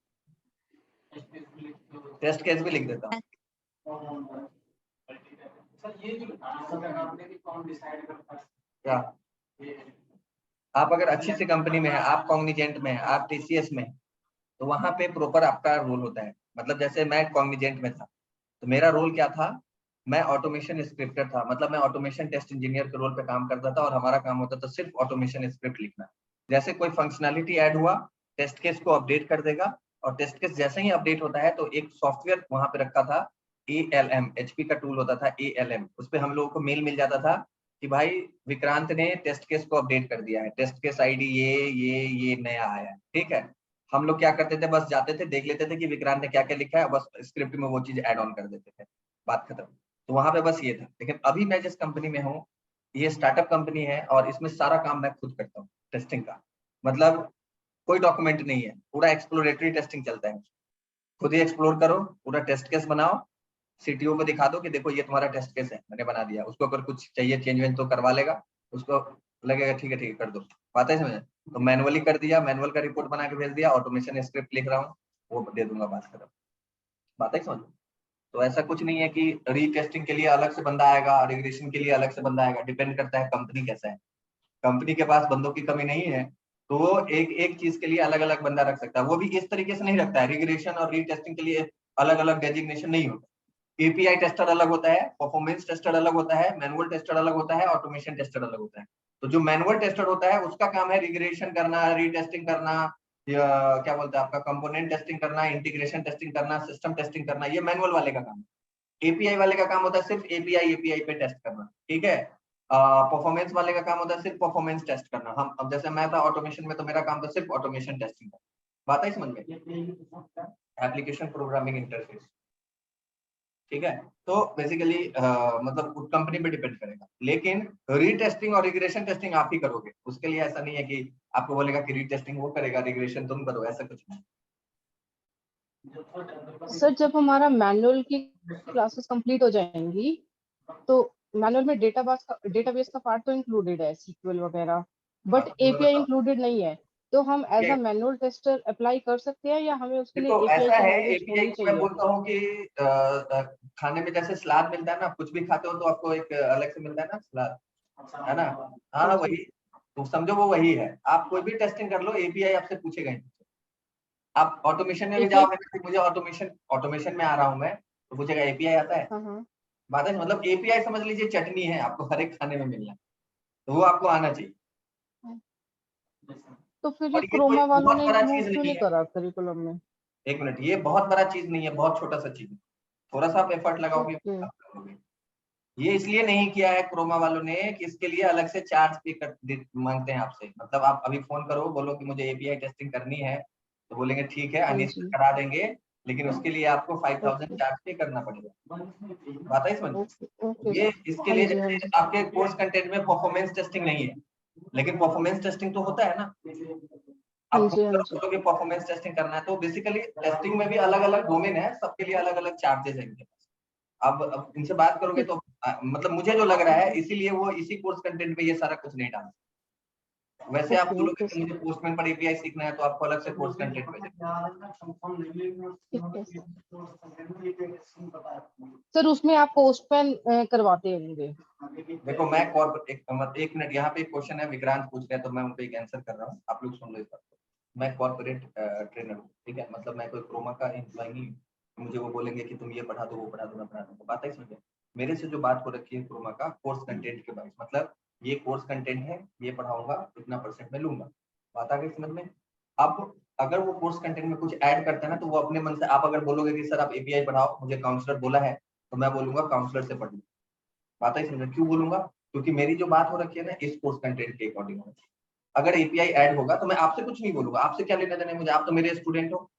टेस्ट केस भी लिख देता हूँ। क्या आप अगर अच्छी सी कंपनी में है, आप कॉग्निजेंट में है, आप टीसीएस में, तो वहां पे प्रॉपर आपका रोल होता है। मतलब जैसे मैं कॉग्निजेंट में था तो मेरा रोल क्या था, मैं ऑटोमेशन स्क्रिप्टर था। मतलब मैं ऑटोमेशन टेस्ट इंजीनियर के रोल पे काम करता था और हमारा काम होता था सिर्फ ऑटोमेशन स्क्रिप्ट लिखना। जैसे कोई फंक्शनैलिटी ऐड हुआ, टेस्ट केस को अपडेट कर देगा, और टेस्ट केस जैसे ही अपडेट होता है तो एक सॉफ्टवेयर वहां पे रखा था, ALM, HP का टूल होता था ALM, उस पे हम लोगों को मेल मिल जाता था कि भाई विक्रांत ने टेस्ट केस को अपडेट कर दिया है, टेस्ट केस आईडी ये नया आया है, ठीक है। हम लोग क्या करते थे, बस जाते थे देख लेते थे कि विक्रांत ने क्या क्या लिखा है, बस स्क्रिप्ट में वो चीज ऐड ऑन कर देते थे, बात खत्म। तो वहां पे बस ये था। लेकिन अभी मैं जिस कंपनी में हूँ, ये स्टार्टअप कंपनी है और इसमें सारा काम मैं खुद करता हूँ टेस्टिंग का। मतलब कोई डॉक्यूमेंट नहीं है, पूरा एक्सप्लोरेटरी टेस्टिंग चलता है। खुद ही एक्सप्लोर करो, पूरा टेस्ट केस बनाओ, सीटीओ को दिखा दो कि देखो ये तुम्हारा टेस्ट केस है, मैंने बना दिया। उसको अगर कुछ चाहिए चेंज वेंज तो करवा लेगा, उसको लगेगा ठीक है कर दो, बात है समझ। तो मैनुअली कर दिया, मैनुअल का रिपोर्ट बना के भेज दिया, ऑटोमेशन स्क्रिप्ट लिख रहा हूँ, वो दे दूंगा, बात खत्म, बात है समझ। तो ऐसा कुछ नहीं है कि रीटेस्टिंग के लिए अलग से बंदा आएगा, रिग्रेशन के लिए अलग से बंदा आएगा, डिपेंड करता है कंपनी कैसा है। कंपनी के पास बंदों की कमी नहीं है तो वो एक एक चीज के लिए अलग अलग बंदा रख सकता है। वो भी इस तरीके से नहीं रखता है, रिग्रेशन और रीटेस्टिंग के लिए अलग अलग डेजिग्नेशन नहीं होता। एपीआई टेस्टर अलग होता है, परफॉर्मेंस टेस्टर अलग होता है, मैनुअल टेस्टर अलग होता है, ऑटोमेशन टेस्टर अलग होता है। तो जो मैनुअल टेस्टर होता है उसका काम है रिग्रेशन करना, रीटेस्टिंग करना, या क्या बोलते हैं आपका कंपोनेंट टेस्टिंग करना, इंटीग्रेशन टेस्टिंग करना, सिस्टम टेस्टिंग करना, ये मैनुअल वाले का काम है। एपीआई वाले का काम होता है सिर्फ एपीआई पे टेस्ट करना, ठीक है। परफॉर्मेंस वाले का काम होता है सिर्फ परफॉर्मेंस टेस्ट करना। हम अब जैसे मैं था ऑटोमेशन में तो मेरा काम था सिर्फ ऑटोमेशन टेस्टिंग का, बात है समझ में। एप्लीकेशन प्रोग्रामिंग इंटरफेस, ठीक है। तो बेसिकली मतलब कंपनी पे डिपेंड करेगा, लेकिन रीटेस्टिंग और रिग्रेशन टेस्टिंग आप ही करोगे। उसके लिए ऐसा नहीं है कि आपको बोलेगा कि रीटेस्टिंग वो करेगा, रिग्रेशन तुम करो, ऐसा कुछ नहीं। सर जब हमारा मैनुअल की क्लासेस कंप्लीट हो जाएंगी तो मैनुअल में डेटाबेस का पार्ट तो इंक्लूडेड है, SQL वगैरह, बट API इंक्लूडेड नहीं है, तो हम as a manual tester apply कर सकते हैं या हमें उसके लिए देखो API ऐसा की है, नॉलेज एपीआई होनी को मैं चाहिए? बोलता हूँ कि खाने में जैसे सलाद मिलता है ना, कुछ भी खाते हो तो आपको एक अलग से मिलता है ना सलाद, है ना। हाँ हाँ जी। वही, तो समझो वो वही है। आप कोई भी टेस्टिंग कर लो, एपीआई आपसे पूछेगा ही। आप ऑटोमेशन में भी API जाओगे ना, मुझे ऑटोमेशन में आ रहा हूँ मैं, तो पूछेगा एपीआई आता है। हाँ बात है, मतलब एपीआई समझ लीजिए चटनी है, आपको हर एक खाने में मिलना है, तो वो आपको आना चाहिए। तो फिर ये और ये कोई क्रोमा वालों बहुत ने बड़ा इंक्लूड चीज क्यों नहीं नहीं है। करा करिकुलम में? एक मिनट, ये बहुत बड़ा चीज नहीं है, बहुत छोटा सा चीज है। थोड़ा सा आप एफर्ट लगाओगे ओके। आप करोगे। ये इसलिए नहीं किया है क्रोमा वालों ने कि इसके लिए अलग से चार्ज पे मांगते हैं आपसे। मतलब आप अभी फोन करो, बोलो कि मुझे एपीआई टेस्टिंग करनी है, तो बोलेंगे ठीक है हाँ अनिल जी। करा देंगे, लेकिन उसके लिए आपको 5000 ओके चार्ज पे करना पड़ेगा। बात है समझ। ओके ओके ये सर। इसके हाँ लिए जी हाँ जैसे जी आपके कोर्स कंटेंट में परफॉर्मेंस टेस्टिंग नहीं है, लेकिन परफॉर्मेंस टेस्टिंग तो होता है ना। हाँ आप जी हाँ जी। बोलोगे परफॉर्मेंस टेस्टिंग करना है, तो बेसिकली टेस्टिंग में भी अलग अलग डोमेन है, सबके लिए अलग अलग चार्जेस है इनके पास। अब इनसे बात करोगे तो मतलब मुझे जो लग रहा है, इसीलिए वो इसी कोर्स कंटेंट में ये सारा कुछ नहीं डालते। वैसे आप ओके बोलोगे ओके कि सर। मुझे पोस्टमैन पर एपीआई सीखना है, तो आपको अलग से कोर्स कंटेंट में ठीक है सर। सर उसमें आप पोस्टमैन करवाते होंगे? देखो मैं एक मिनट, यहाँ पे एक क्वेश्चन है, विक्रांत पूछ रहे हैं, तो मैं उनको एक आंसर कर रहा हूँ, आप लोग सुन लो इस बात को। मैं कॉर्पोरेट ट्रेनर हूँ, ठीक है, मतलब मैं कोई क्रोमा का एम्प्लॉय नहीं हूँ। मुझे वो बोलेंगे कि तुम ये पढ़ा दो, वो पढ़ा दो, मैं पढ़ा दूंगा। बात है समझे। मेरे से जो बात हो रखी है क्रोमा का कोर्स कंटेंट के बारे में, मतलब ये कोर्स कंटेंट है, ये पढ़ाऊंगा, इतना % में लूंगा। बात आ गई समझ में। अब अगर वो कोर्स कंटेंट में कुछ ऐड करता है ना, तो वो अपने मन से, आप अगर बोलोगे कि सर आप एपीआई पढ़ाओ, मुझे काउंसलर बोला है, तो मैं बोलूंगा काउंसलर से पढ़ लो। बात है समझ। क्यों बोलूंगा? क्योंकि मेरी जो बात हो रखी है ना, इस कोर्स कंटेंट के अकॉर्डिंग होगी। अगर एपीआई ऐड होगा तो मैं आपसे कुछ नहीं बोलूंगा, आपसे क्या लेना देना है मुझे, आप तो मेरे स्टूडेंट हो,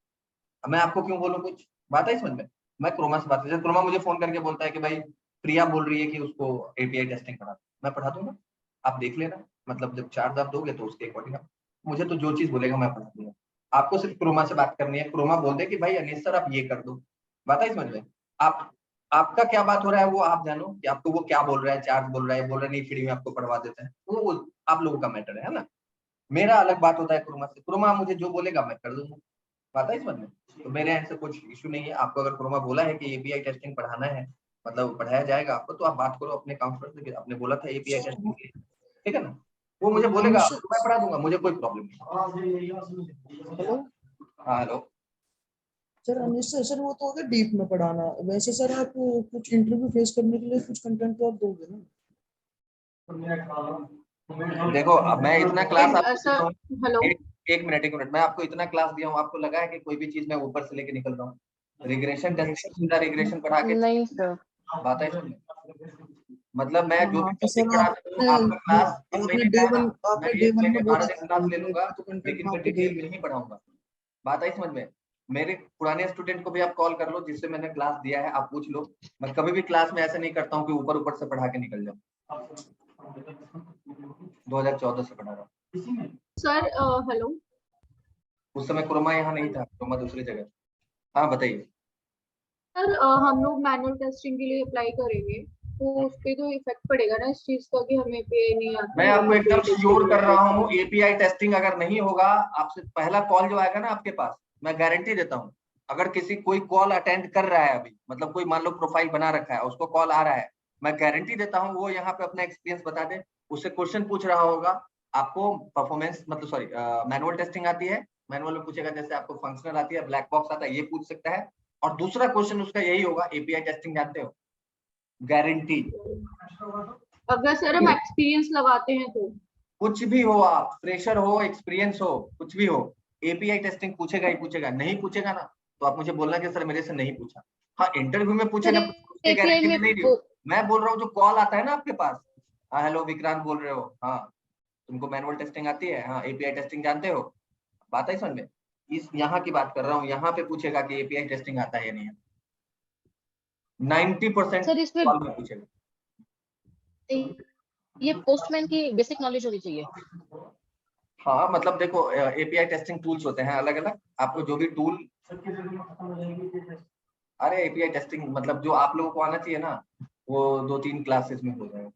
मैं आपको क्यों बोलूं कुछ। बात है समझ में। मैं क्रोमा से बात कर, क्रोमा मुझे फोन करके बोलता है कि भाई प्रिया बोल रही है कि उसको एपीआई टेस्टिंग करा, मैं पढ़ा दूंगा, आप देख लेना। मतलब जब चार्ज आप दोगे तो उसके अकॉर्डिंग आप मुझे तो जो चीज बोलेगा मैं पढ़ा दूंगा। आपको सिर्फ क्रोमा से बात करनी है, क्रोमा बोल दे कि भाई अनिल सर आप ये कर दो। बात है समझ में। आप आपका क्या बात हो रहा है वो आप जानो, कि आपको वो क्या बोल रहा है, चार्ज बोल रहा है, बोल रहा है नहीं फ्री में आपको पढ़वा देते हैं, वो आप लोगों का मैटर है ना। मेरा अलग बात होता है क्रोमा से। क्रोमा मुझे जो बोलेगा मैं कर दूंगा। बात है समझ में। तो मेरे एंड से कुछ इशू नहीं है। आपको अगर क्रोमा बोला है कि एपीआई टेस्टिंग पढ़ाना है, मतलब पढ़ाया जाएगा आपको, तो आप बात करो अपने काउंसलर से, आपने बोला था एपीआई टेस्टिंग के लिए, ठीक है ना। वो मुझे बोलेगा तो मैं पढ़ा दूंगा, मुझे कोई प्रॉब्लम नहीं। हेलो हाँ हेलो। सर अनिश्चय सर, वो तो हो गया डीप में पढ़ाना। वैसे सर आप कुछ इंटरव्यू फेस करने के लिए कुछ कंटेंट तो आप दोगे ना? देखो अब मैं इतना क्लास सर आपको हेलो। एक मिनट, मैं आपको इतना क्लास दिया हूँ, आपको लगा है कि कोई भी चीज मैं ऊपर से लेके निकल रहा हूँ? रिग्रेशन टेस्टिंग, रिग्रेशन पढ़ा के नहीं सर। बात है इसमें। मतलब मैं जो भी हाँ तो टॉपिक सर पढ़ाता हूँ, आपका क्लास 3 आपने महीने का है ना, मैं डे 1 वन महीने में 12 बोला दिन क्लास ले लूंगा, तो कंटेंट लेकिन मैं मैं आपको दे डिटेल में नहीं पढ़ाऊंगा। बात है समझ में। मेरे पुराने स्टूडेंट को भी आप कॉल कर लो जिससे मैंने क्लास दिया है, आप पूछ लो। मैं कभी भी क्लास में ऐसे नहीं करता हूँ कि ऊपर ऊपर से पढ़ा के निकल जाऊँ। 2014 से पढ़ा रहा हूँ सर हेलो। उस समय क्रोमा यहाँ नहीं था, क्रोमा दूसरी जगह। हाँ बताइए। सर हम लोग मैनुअल टेस्टिंग के लिए अप्लाई करेंगे तो उस पे तो इफेक्ट पड़ेगा ना इस चीज का कि हमें पे नहीं आता मैं है आपको हम एकदम API श्योर टेस्टिंग कर रहा करते हूँ, एपीआई टेस्टिंग अगर नहीं होगा, आपसे पहला कॉल जो आएगा ना आपके पास, मैं गारंटी देता हूँ। अगर किसी कोई कॉल अटेंड कर रहा है अभी, मतलब कोई मान लो प्रोफाइल बना रखा है, उसको कॉल आ रहा है, मैं गारंटी देता हूँ वो यहाँ पे अपना एक्सपीरियंस बता दे। उससे क्वेश्चन पूछ रहा होगा, आपको परफॉर्मेंस मतलब सॉरी मैनुअल टेस्टिंग आती है, मैनुअल में पूछेगा, जैसे आपको फंक्शनल आती है, ब्लैक बॉक्स आता है, ये पूछ सकता है। और दूसरा क्वेश्चन उसका यही होगा, एपीआई टेस्टिंग जानते हो? गारंटी। अगर सर हम एक्सपीरियंस लगाते हैं तो कुछ भी हो, आप फ्रेशर हो, एक्सपीरियंस हो, कुछ भी हो, एपीआई टेस्टिंग पूछेगा ही पूछेगा। नहीं पूछेगा ना, तो आप मुझे बोलना कि सर मेरे से नहीं पूछा। हाँ इंटरव्यू में पूछे सर ना, उसकी API गारंटी में मैं नहीं रही। मैं बोल रहा हूँ जो कॉल आता है ना आपके पास, हाँ हेलो विक्रांत बोल रहे हो, हाँ तुमको मैनुअल टेस्टिंग आती है, हाँ एपीआई टेस्टिंग जानते हो, बात है समझ में। इस यहाँ की बात कर रहा हूँ, यहाँ पे पूछेगा कि एपीआई टेस्टिंग आता है या नहीं। 90% सर इसमें सवाल में पूछेगा। ये पोस्टमैन की बेसिक नॉलेज होनी चाहिए। हाँ मतलब देखो एपीआई टेस्टिंग टूल्स होते हैं अलग अलग, आपको जो भी टूल, अरे एपीआई टेस्टिंग मतलब जो आप लोगों को आना चाहिए ना, वो 2-3 क्लासेस में हो जाएगा।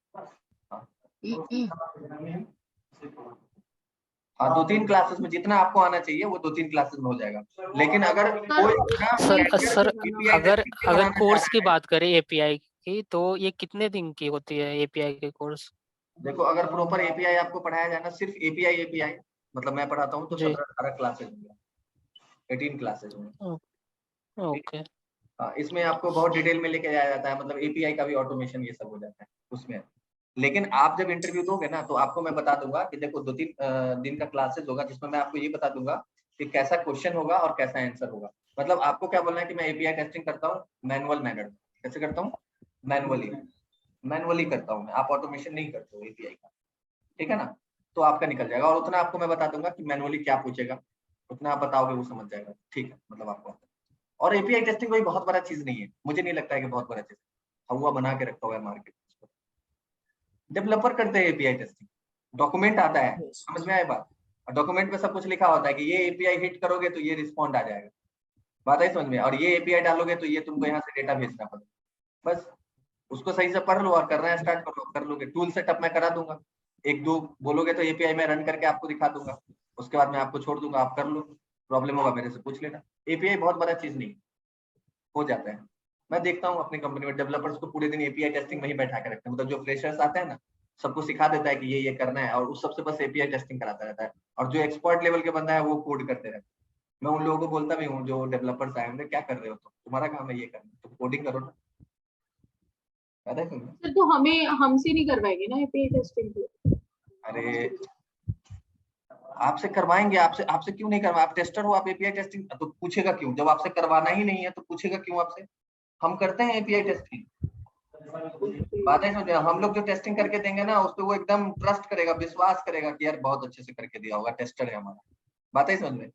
हाँ 2-3 क्लासेस में जितना आपको आना चाहिए वो 2-3 क्लासेस में हो जाएगा। लेकिन अगर कोई सर API अगर testing बनाना चाह कोर्स रहा की है, बात करें एपीआई की, तो ये कितने दिन की होती है एपीआई के कोर्स? देखो अगर प्रॉपर एपीआई आपको पढ़ाया जाए ना, सिर्फ एपीआई मतलब मैं पढ़ाता हूँ तो जी 17-18 क्लासेस में, 18 क्लासेस में। ओके। हाँ, इसमें आपको बहुत डिटेल में लेके जाया जाता है, मतलब एपीआई का भी ऑटोमेशन ये सब हो जाता है उसमें। लेकिन आप जब इंटरव्यू दोगे ना तो आपको मैं बता दूंगा कि देखो 2-3 दिन का क्लासेस होगा जिसमें मैं आपको ये बता दूंगा कि कैसा क्वेश्चन होगा और कैसा आंसर होगा। मतलब आपको क्या बोलना है कि मैं एपीआई टेस्टिंग करता हूँ मैनुअल मेथड, कैसे करता हूँ, मैनुअली करता हूँ मैं, आप ऑटोमेशन नहीं करते हो एपीआई का, ठीक है ना। तो आपका निकल जाएगा, और उतना आपको मैं बता दूंगा कि मैनुअली क्या पूछेगा, उतना आप बताओगे वो समझ जाएगा, ठीक है, मतलब आपको। और एपीआई टेस्टिंग कोई बहुत बड़ा चीज नहीं है, मुझे नहीं लगता है कि बहुत बड़ा चीज हवा बना के रखा हुआ है मार्केट। डेवलपर करते हैं एपीआई टेस्टिंग, डॉक्यूमेंट आता है, समझ में आए बात, डॉक्यूमेंट में सब कुछ लिखा होता है कि ये एपीआई हिट करोगे तो ये रिस्पॉन्ड आ जाएगा, बात है समझ में, और ये एपीआई डालोगे तो ये तुमको यहाँ से डेटा भेजना पड़ेगा। बस उसको सही से पढ़ लो और करना है स्टार्ट करो, कर लोगे। टूल सेटअप मैं करा दूंगा, 1-2 बोलोगे तो एपीआई में रन करके आपको दिखा दूंगा, उसके बाद मैं आपको छोड़ दूंगा, आप कर लो, प्रॉब्लम होगा मेरे से पूछ लेना। एपीआई बहुत बड़ा चीज नहीं, हो जाता है। मैं देखता हूँ अपनी कंपनी में डेवलपर्स को पूरे दिन एपीआई टेस्टिंग में ही बैठा के रखते हैं, मतलब जो फ्रेशर्स आते हैं ना सबको सिखा देता है कि ये करना है, और उस सबसे बस एपीआई टेस्टिंग कराता रहता है, और जो एक्सपर्ट लेवल के बंदा है वो कोड करते रहते हैं। मैं उन लोगों को बोलता भी हूँ जो डेवलपर्स आए होंगे, क्या कर रहे हो तुम्हारा काम है ये करना, तुम कोडिंग करो ना, पता है तुम्हें? सर तो हमें हमसे नहीं करवाएंगे ना एपीआई टेस्टिंग? अरे आपसे करवाएंगे, आपसे क्यों नहीं करवा, आप टेस्टर हो, आप एपीआई टेस्टिंग तो पूछेगा क्यों, जब आपसे करवाना ही नहीं है तो पूछेगा क्यों आपसे। हम करते हैं एपीआई टेस्टिंग, बात है समझ, हम लोग जो टेस्टिंग करके देंगे ना उस पर वो एकदम ट्रस्ट करेगा, विश्वास करेगा कि यार बहुत अच्छे से करके दिया होगा, टेस्टर है हमारा, बात है समझ में।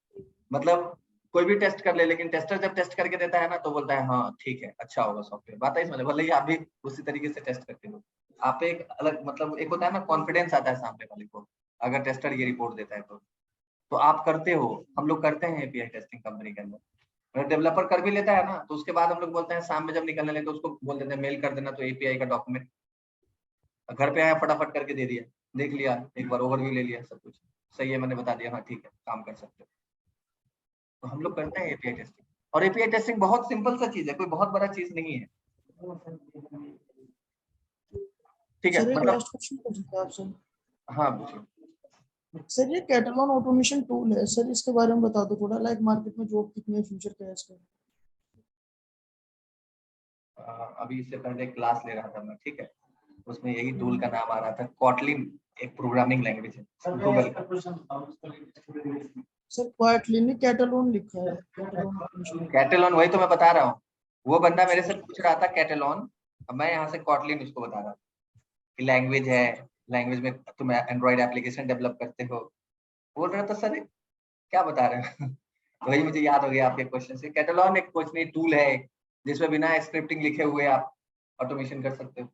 मतलब कोई भी टेस्ट कर ले, लेकिन टेस्टर जब टेस्ट करके देता है ना तो बोलता है हाँ ठीक है अच्छा होगा सॉफ्टवेयर, बात है समझ में, भले ही आप भी उसी तरीके से टेस्ट करके दो, आप एक अलग मतलब एक होता है ना कॉन्फिडेंस आता है सामने वाले को, अगर टेस्टर ये रिपोर्ट देता है तो आप करते हो, हम लोग करते हैं एपीआई टेस्टिंग कंपनी के अंदर। अगर डेवलपर कर भी लेता है ना तो उसके बाद हम लोग बोलते हैं शाम में जब निकलने लगे तो उसको बोल देते हैं मेल कर देना, तो एपीआई का डॉक्यूमेंट घर पे आया फटाफट करके दे दिया, देख लिया एक बार ओवरव्यू ले लिया, सब कुछ सही है मैंने बता दिया, हाँ ठीक है काम कर सकते हो। तो हम लोग करते हैं एपीआई टेस्टिंग, और एपीआई टेस्टिंग बहुत सिंपल सा चीज है, कोई बहुत बड़ा चीज नहीं है, ठीक है सर एक मतलब। लास्ट क्वेश्चन पूछ सकता आपसे? हाँ पूछो। सर ये कैटलॉन ऑटोमेशन टूल है सर, इसके बारे में बता दो थोड़ा, लाइक मार्केट में जॉब कितनी है, फ्यूचर क्या है इसका? अभी इससे पहले क्लास ले रहा था मैं, ठीक है, उसमें यही टूल का नाम आ रहा था, कॉटलिन एक प्रोग्रामिंग लैंग्वेज है गूगल का। सर क्वाइटली नहीं, कैटलॉन लिखा है, कैटलॉन ऑटोमेशन। कैटलॉन वही तो मैं बता रहा हूँ, वो बंदा मेरे से पूछ रहा था कैटलॉन, अब मैं यहाँ से कॉटलिन उसको बता रहा था कि लैंग्वेज है, लैंग्वेज में तुम एंड्रॉइड एप्लीकेशन डेवलप करते हो, बोल रहा था सर क्या बता रहे हो वही मुझे याद हो गया आपके क्वेश्चन से। कैटलॉन एक कुछ नहीं टूल है जिसमें बिना स्क्रिप्टिंग लिखे हुए आप ऑटोमेशन कर सकते हो,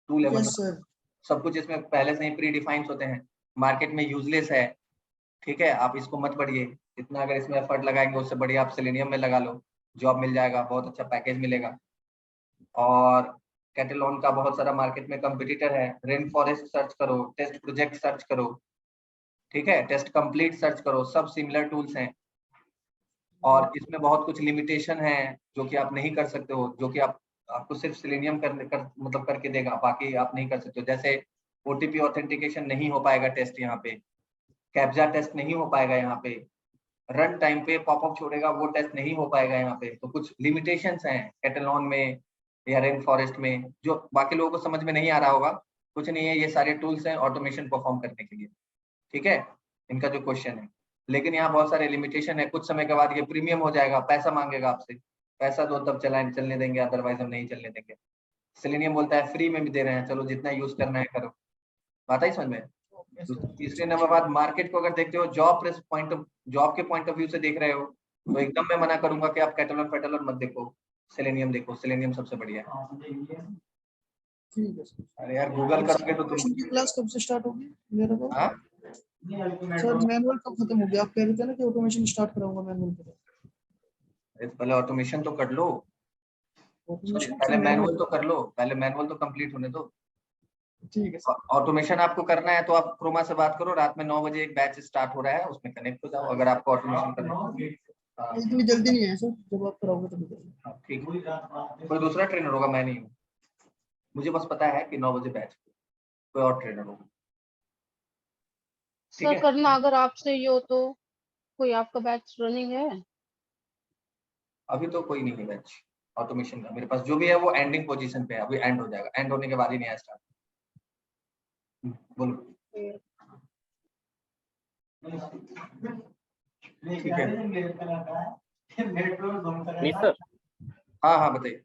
टूल है, यस मतलब सर। सब कुछ इसमें पहले से ही प्री डिफाइंड होते हैं, मार्केट में यूजलेस है, ठीक है, आप इसको मत पढ़िए, इतना अगर इसमें एफर्ट लगाएंगे उससे बढ़िया आप सेलेनियम में लगा लो, जॉब मिल जाएगा, बहुत अच्छा पैकेज मिलेगा। और कैटलॉन का बहुत सारा मार्केट में कंपटीटर है, रेन फॉरेस्ट सर्च करो, टेस्ट प्रोजेक्ट सर्च करो, ठीक है, टेस्ट कंप्लीट सर्च करो, सब सिमिलर टूल्स हैं। और इसमें बहुत कुछ लिमिटेशन है जो कि आप नहीं कर सकते हो, जो कि आपको सिर्फ सेलेनियम मतलब करके देगा, बाकी आप नहीं कर सकते हो। जैसे ओटीपी ऑथेंटिकेशन नहीं हो पाएगा टेस्ट यहाँ पे, कैप्जा टेस्ट नहीं हो पाएगा यहाँ पे, रन टाइम पे पॉपअप छोड़ेगा वो टेस्ट नहीं हो पाएगा यहाँ पे, तो कुछ लिमिटेशंस हैं कैटलॉन में या रेन फॉरेस्ट में, जो बाकी लोगों को समझ में नहीं आ रहा होगा। कुछ नहीं है, ये सारे टूल्स हैं ऑटोमेशन परफॉर्म करने के लिए, ठीक है, इनका जो क्वेश्चन है, लेकिन यहाँ बहुत सारे लिमिटेशन है, कुछ समय के बाद ये प्रीमियम हो जाएगा, पैसा मांगेगा आपसे, पैसा दो तब चलने देंगे, अदरवाइज हम नहीं चलने देंगे। सेलेनियम बोलता है फ्री में भी दे रहे हैं, चलो जितना यूज करना है करो, बात आई समझ में। तीसरे नंबर बाद मार्केट को अगर देखते हो जॉब के पॉइंट ऑफ व्यू से देख रहे हो तो एकदम मैं मना करूंगा कि आप कैटलन फेटलन मत देखो, सेलेनियम देखो, सेलेनियम सबसे बढ़िया है। ठीक है सर। अरे यार गूगल करोगे तो ऑटोमेशन की क्लास कब से स्टार्ट होगी मेरे को? हाँ सर मैनुअल कब खत्म हो गया? आप कह रहे थे ना कि ऑटोमेशन स्टार्ट कराऊंगा मैनुअल पे। पहले ऑटोमेशन तो कर लो, ऑटोमेशन पहले मैनुअल तो कर लो, पहले मैनुअल तो कंप्लीट होने दो। ठीक है सर। ऑटोमेशन आपको करना है तो आप क्रोमा से बात करो, रात में 9 बजे एक बैच स्टार्ट हो रहा है, उसमें कनेक्ट हो जाओ अगर आपको ऑटोमेशन करना है। हाँ, इतनी जल्दी नहीं है सर, जब आप कराओगे तभी करेंगे। हाँ, ठीक है। कोई दूसरा ट्रेनर होगा, मैं नहीं हूँ, मुझे बस पता है कि 9 बजे बैच, कोई और ट्रेनर होगा। ठीक सर है, करना अगर आपसे ये हो तो कोई आपका बैच रनिंग है? अभी तो कोई नहीं है बैच ऑटोमेशन का मेरे पास, जो भी है वो एंडिंग पोजीशन पे है, अभी एंड हो जाएगा, एंड होने के बाद ही नया स्टार्ट। बोलो। ठीक है, नहीं सर, हाँ हाँ बताइए।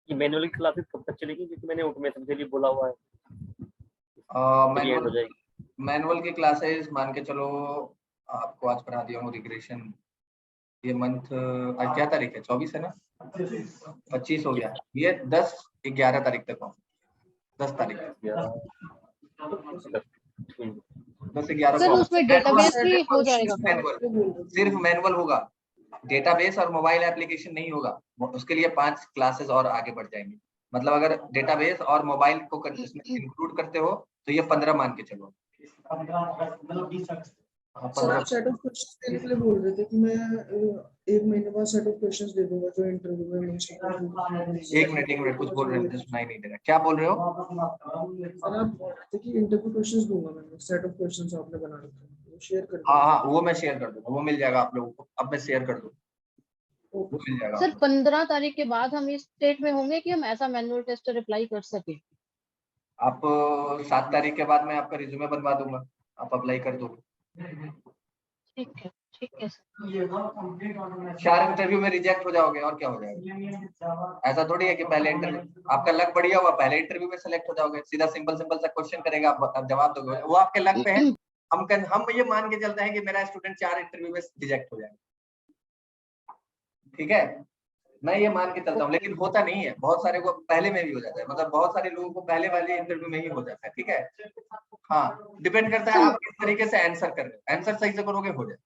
ये मैनुअल की क्लासेस कब तक चलेगी, क्योंकि मैंने ऑटोमेशन के लिए बोला हुआ है, ये end हो जाएगी। मैनुअल की क्लासेस मान के चलो आपको आज पढ़ा दिया हूँ रिग्रेशन, ये मंथ आज क्या तारीख है, 24 है ना, 25 हो गया, ये 10-11 तारीख तक हो, 10 तारीख 10-11 सर को उसमें डेटाबेस भी हो जाएगा क्या? सिर्फ मैनुअल होगा, डेटाबेस और मोबाइल एप्लीकेशन नहीं होगा, उसके लिए 5 क्लासेस और आगे बढ़ जाएंगे। मतलब अगर डेटाबेस और मोबाइल को इसमें इंक्लूड करते हो तो ये 15 मान के चलो। सर आप सेट ऑफ क्वेश्चंस देने के लिए बोल रहे थे कि मैं 1 महीने बाद सेट ऑफ क्वेश्चंस दे दूंगा जो इंटरव्यू में मुझसे। एक मिनट कुछ बोल रहे हैं, सुनाई नहीं दे रहा, क्या बोल रहे हो? सर आप बोल रहे थे कि इंटरव्यू क्वेश्चंस दूंगा मैं, सेट ऑफ क्वेश्चंस आपने बना रखे हैं, वो शेयर कर हाँ हाँ वो मैं शेयर कर दूंगा, वो मिल जाएगा आप लोगों को, अब मैं शेयर कर दूँ, वो मिल जाएगा। सर 15 तारीख के बाद हम इस स्टेट में होंगे कि हम ऐसा मैनुअल टेस्ट अप्लाई कर सके? आप 7 तारीख के बाद मैं आपका रिज्यूमे बनवा दूंगा, आप अप्लाई कर दो। ठीक है सर। 4 इंटरव्यू में रिजेक्ट हो जाओगे और क्या हो जाएगा, ऐसा थोड़ी है कि पहले इंटरव्यू आपका लक बढ़िया हुआ पहले इंटरव्यू में सेलेक्ट हो जाओगे, सीधा सिंपल सा क्वेश्चन करेगा, आप जवाब दोगे, वो आपके लक पे है। हम ये मान के चलते हैं कि मेरा स्टूडेंट 4 इंटरव्यू में रिजेक्ट हो जाएगा, ठीक है, मैं ये मान के चलता हूँ, लेकिन होता नहीं है, बहुत सारे को पहले में भी हो जाता है, मतलब बहुत सारे लोगों को पहले वाले इंटरव्यू में ही हो जाता है, ठीक है। हाँ डिपेंड करता है आप किस तरीके से आंसर कर रहे हो, आंसर सही से करोगे हो जाए।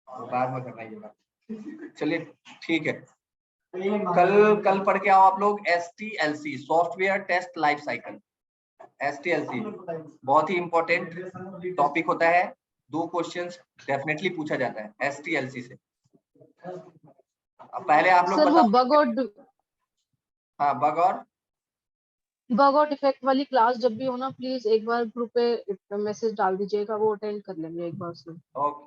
बाद में करना ये बात, चलिए ठीक है। कल पढ़ के आओ आप लोग STLC, software test life cycle. STLC बहुत ही इंपॉर्टेंट टॉपिक होता है, 2 क्वेश्चंस डेफिनेटली पूछा जाता है STLC से। पहले आप लोग सर वो हाँ बग और डिफेक्ट वाली क्लास जब भी हो ना, प्लीज एक बार ग्रुप पे मैसेज डाल दीजिएगा, वो अटेंड कर लेंगे एक बार से। ओके।